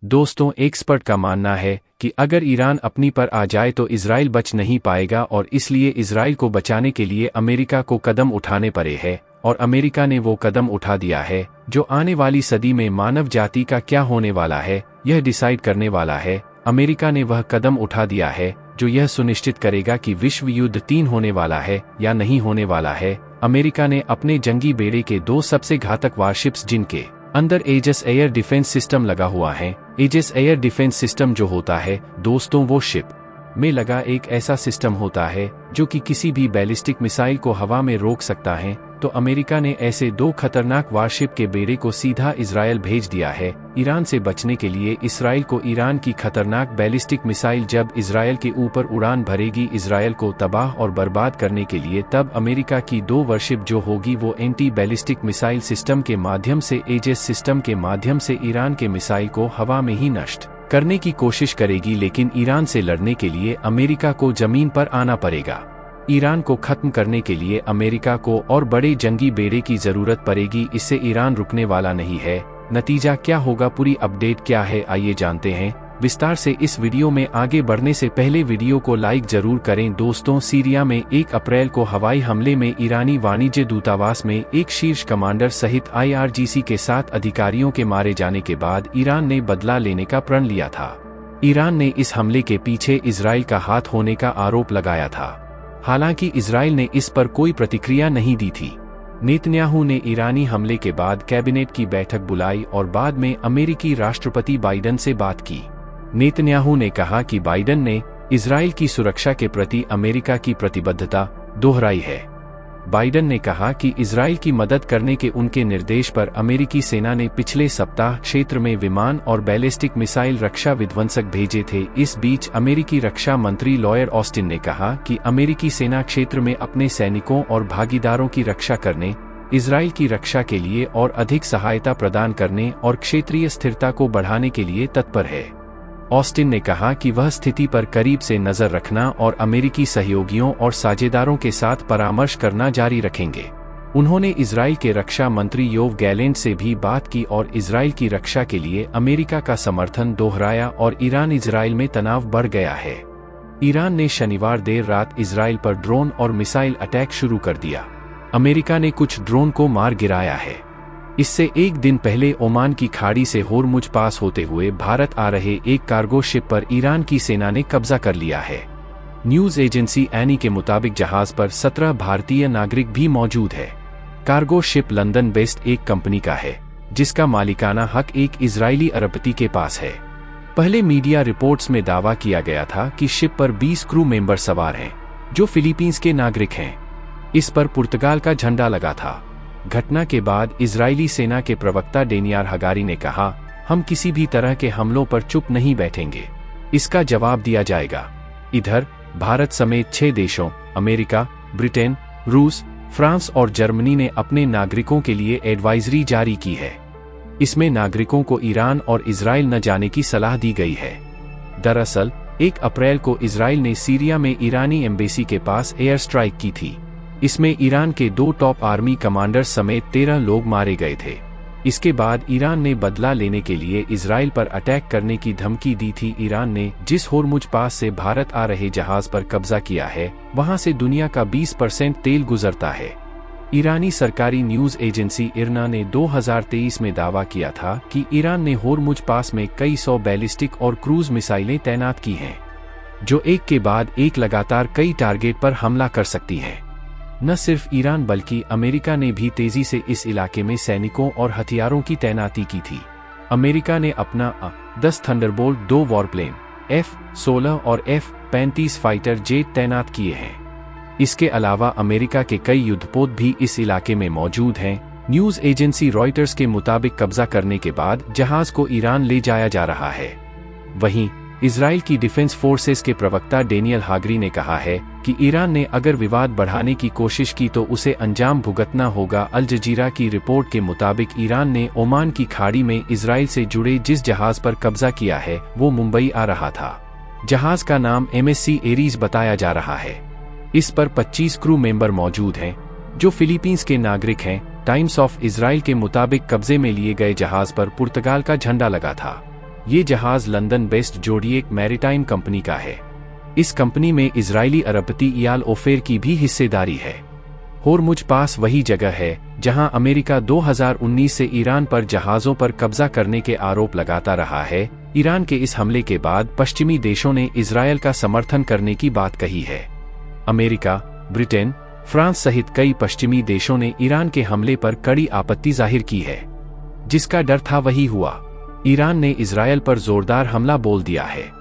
दोस्तों, एक्सपर्ट का मानना है कि अगर ईरान अपनी पर आ जाए तो इजराइल बच नहीं पाएगा और इसलिए इजराइल को बचाने के लिए अमेरिका को कदम उठाने पड़े हैं और अमेरिका ने वो कदम उठा दिया है जो आने वाली सदी में मानव जाति का क्या होने वाला है यह डिसाइड करने वाला है। अमेरिका ने वह कदम उठा दिया है जो यह सुनिश्चित करेगा कि विश्व युद्ध 3 होने वाला है या नहीं होने वाला है। अमेरिका ने अपने जंगी बेड़े के 2 सबसे घातक वारशिप्स जिनके अंदर एजिस एयर डिफेंस सिस्टम लगा हुआ है। एजिस एयर डिफेंस सिस्टम जो होता है दोस्तों, वो शिप में लगा एक ऐसा सिस्टम होता है जो कि किसी भी बैलिस्टिक मिसाइल को हवा में रोक सकता है। तो अमेरिका ने ऐसे 2 खतरनाक वारशिप के बेड़े को सीधा इजराइल भेज दिया है ईरान से बचने के लिए। इजराइल को ईरान की खतरनाक बैलिस्टिक मिसाइल जब इजराइल के ऊपर उड़ान भरेगी इजराइल को तबाह और बर्बाद करने के लिए, तब अमेरिका की 2 वारशिप जो होगी वो एंटी बैलिस्टिक मिसाइल सिस्टम के माध्यम से एजिस सिस्टम के माध्यम से ईरान के मिसाइल को हवा में ही नष्ट करने की कोशिश करेगी। लेकिन ईरान से लड़ने के लिए अमेरिका को जमीन पर आना पड़ेगा। ईरान को खत्म करने के लिए अमेरिका को और बड़े जंगी बेड़े की जरूरत पड़ेगी। इससे ईरान रुकने वाला नहीं है। नतीजा क्या होगा, पूरी अपडेट क्या है, आइए जानते हैं विस्तार से। इस वीडियो में आगे बढ़ने से पहले वीडियो को लाइक जरूर करें। दोस्तों, सीरिया में 1 अप्रैल को हवाई हमले में ईरानी वाणिज्य दूतावास में एक शीर्ष कमांडर सहित IRGC के 7 अधिकारियों के मारे जाने के बाद ईरान ने बदला लेने का प्रण लिया था। ईरान ने इस हमले के पीछे इजराइल का हाथ होने का आरोप लगाया था। हालांकि इजराइल ने इस पर कोई प्रतिक्रिया नहीं दी थी। नेतन्याहू ने ईरानी हमले के बाद कैबिनेट की बैठक बुलाई और बाद में अमेरिकी राष्ट्रपति बाइडन से बात की। नेतन्याहू ने कहा कि बाइडन ने इजराइल की सुरक्षा के प्रति अमेरिका की प्रतिबद्धता दोहराई है। बाइडन ने कहा कि इजराइल की मदद करने के उनके निर्देश पर अमेरिकी सेना ने पिछले सप्ताह क्षेत्र में विमान और बैलिस्टिक मिसाइल रक्षा विध्वंसक भेजे थे। इस बीच अमेरिकी रक्षा मंत्री लॉयड ऑस्टिन ने कहा कि अमेरिकी सेना क्षेत्र में अपने सैनिकों और भागीदारों की रक्षा करने, इजराइल की रक्षा के लिए और अधिक सहायता प्रदान करने और क्षेत्रीय स्थिरता को बढ़ाने के लिए तत्पर है। ऑस्टिन ने कहा कि वह स्थिति पर करीब से नजर रखना और अमेरिकी सहयोगियों और साझेदारों के साथ परामर्श करना जारी रखेंगे। उन्होंने इजराइल के रक्षा मंत्री योव गैलेंट से भी बात की और इजराइल की रक्षा के लिए अमेरिका का समर्थन दोहराया और ईरान इजराइल में तनाव बढ़ गया है। ईरान ने शनिवार देर रात इजराइल पर ड्रोन और मिसाइल अटैक शुरू कर दिया। अमेरिका ने कुछ ड्रोन को मार गिराया है। इससे एक दिन पहले ओमान की खाड़ी से होर्मुज पास होते हुए भारत आ रहे एक कार्गो शिप पर ईरान की सेना ने कब्जा कर लिया है। न्यूज एजेंसी एनी के मुताबिक जहाज पर 17 भारतीय नागरिक भी मौजूद है। कार्गो शिप लंदन बेस्ड एक कंपनी का है जिसका मालिकाना हक एक इजरायली अरबपति के पास है। पहले मीडिया रिपोर्ट्स में दावा किया गया था कि शिप पर 20 क्रू मेंबर सवार हैं जो फिलीपींस के नागरिक हैं। इस पर पुर्तगाल का झंडा लगा था। घटना के बाद इजरायली सेना के प्रवक्ता डेनियर हगारी ने कहा, हम किसी भी तरह के हमलों पर चुप नहीं बैठेंगे, इसका जवाब दिया जाएगा। इधर भारत समेत 6 देशों अमेरिका, ब्रिटेन, रूस, फ्रांस और जर्मनी ने अपने नागरिकों के लिए एडवाइजरी जारी की है। इसमें नागरिकों को ईरान और इजराइल न जाने की सलाह दी गई है। दरअसल 1 अप्रैल को इजराइल ने सीरिया में ईरानी एम्बेसी के पास एयर स्ट्राइक की थी। इसमें ईरान के 2 टॉप आर्मी कमांडर समेत 13 लोग मारे गए थे। इसके बाद ईरान ने बदला लेने के लिए इजराइल पर अटैक करने की धमकी दी थी। ईरान ने जिस होर्मुज पास से भारत आ रहे जहाज पर कब्जा किया है, वहां से दुनिया का 20% तेल गुजरता है। ईरानी सरकारी न्यूज एजेंसी इरना ने 2023 में दावा किया था कि ईरान ने होर्मुज पास में कई 100 बैलिस्टिक और क्रूज मिसाइलें तैनात की हैं, जो एक के बाद एक लगातार कई टारगेट पर हमला कर सकती हैं। न सिर्फ ईरान बल्कि अमेरिका ने भी तेजी से इस इलाके में सैनिकों और हथियारों की तैनाती की थी। अमेरिका ने अपना A-10 थंडरबोल्ट 2 वॉरप्लेन, F-16 और F-35 फाइटर जेट तैनात किए हैं। इसके अलावा अमेरिका के कई युद्धपोत भी इस इलाके में मौजूद हैं। न्यूज एजेंसी रॉयटर्स के मुताबिक कब्जा करने के बाद जहाज को ईरान ले जाया जा रहा है। वहीं इजराइल की डिफेंस फोर्सेस के प्रवक्ता डेनियल हागरी ने कहा है कि ईरान ने अगर विवाद बढ़ाने की कोशिश की तो उसे अंजाम भुगतना होगा। अल जजीरा की रिपोर्ट के मुताबिक ईरान ने ओमान की खाड़ी में इजराइल से जुड़े जिस जहाज पर कब्जा किया है वो मुंबई आ रहा था। जहाज का नाम MSC एरीज बताया जा रहा है। इस पर 25 क्रू मेंबर मौजूद हैं जो फिलीपींस के नागरिक हैं। टाइम्स ऑफ इजराइल के मुताबिक कब्जे में लिए गए जहाज पर पुर्तगाल का झंडा लगा था। ये जहाज लंदन बेस्ड जोडिएक मैरीटाइम कंपनी का है। इस कंपनी में इजरायली अरबपति इयाल ओफेर की भी हिस्सेदारी है। होर्मुज पास वही जगह है जहां अमेरिका 2019 से ईरान पर जहाजों पर कब्जा करने के आरोप लगाता रहा है। ईरान के इस हमले के बाद पश्चिमी देशों ने इजरायल का समर्थन करने की बात कही है। अमेरिका, ब्रिटेन, फ्रांस सहित कई पश्चिमी देशों ने ईरान के हमले पर कड़ी आपत्ति जाहिर की है। जिसका डर था वही हुआ। ईरान ने इजरायल पर जोरदार हमला बोल दिया है।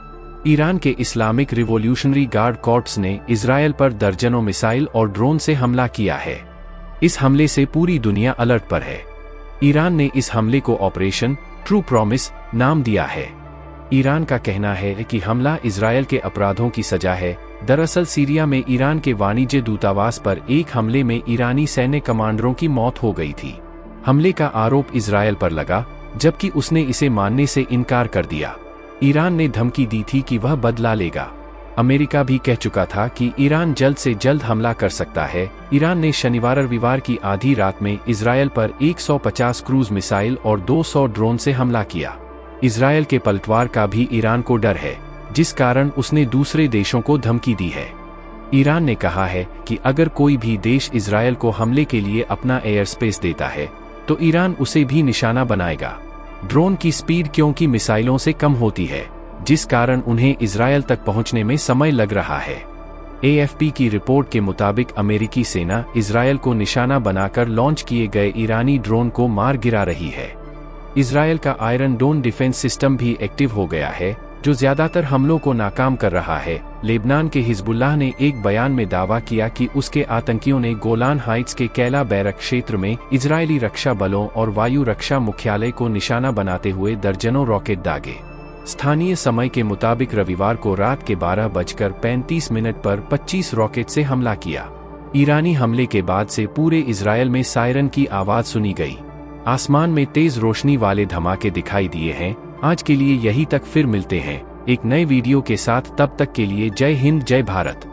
ईरान के इस्लामिक रिवॉल्यूशनरी गार्ड कॉर्प्स ने इजरायल पर दर्जनों मिसाइल और ड्रोन से हमला किया है। इस हमले से पूरी दुनिया अलर्ट पर है। ईरान ने इस हमले को ऑपरेशन ट्रू प्रॉमिस नाम दिया है। ईरान का कहना है कि हमला इजरायल के अपराधों की सजा है। दरअसल सीरिया में ईरान के वाणिज्य दूतावास पर एक हमले में ईरानी सैन्य कमांडरों की मौत हो गई थी। हमले का आरोप इजरायल पर लगा, जबकि उसने इसे मानने से इनकार कर दिया। ईरान ने धमकी दी थी कि वह बदला लेगा। अमेरिका भी कह चुका था कि ईरान जल्द से जल्द हमला कर सकता है। ईरान ने शनिवार रविवार की आधी रात में इजरायल पर 150 क्रूज मिसाइल और 200 ड्रोन से हमला किया। इजरायल के पलटवार का भी ईरान को डर है, जिस कारण उसने दूसरे देशों को धमकी दी है। ईरान ने कहा है कि अगर कोई भी देश इजरायल को हमले के लिए अपना एयर स्पेस देता है तो ईरान उसे भी निशाना बनाएगा। ड्रोन की स्पीड क्योंकि मिसाइलों से कम होती है, जिस कारण उन्हें इजरायल तक पहुंचने में समय लग रहा है। AFP की रिपोर्ट के मुताबिक अमेरिकी सेना इजरायल को निशाना बनाकर लॉन्च किए गए ईरानी ड्रोन को मार गिरा रही है। इजरायल का आयरन डोम डिफेंस सिस्टम भी एक्टिव हो गया है, जो ज्यादातर हमलों को नाकाम कर रहा है। लेबनान के हिजबुल्लाह ने एक बयान में दावा किया कि उसके आतंकियों ने गोलान हाइट्स के कैला बैरक क्षेत्र में इजरायली रक्षा बलों और वायु रक्षा मुख्यालय को निशाना बनाते हुए दर्जनों रॉकेट दागे। स्थानीय समय के मुताबिक रविवार को रात के 12:35 पर 25 रॉकेट से हमला किया। ईरानी हमले के बाद से पूरे इजरायल में सायरन की आवाज सुनी गई। आसमान में तेज रोशनी वाले धमाके दिखाई दिए हैं। आज के लिए यही तक, फिर मिलते हैं एक नए वीडियो के साथ। तब तक के लिए जय हिंद, जय भारत।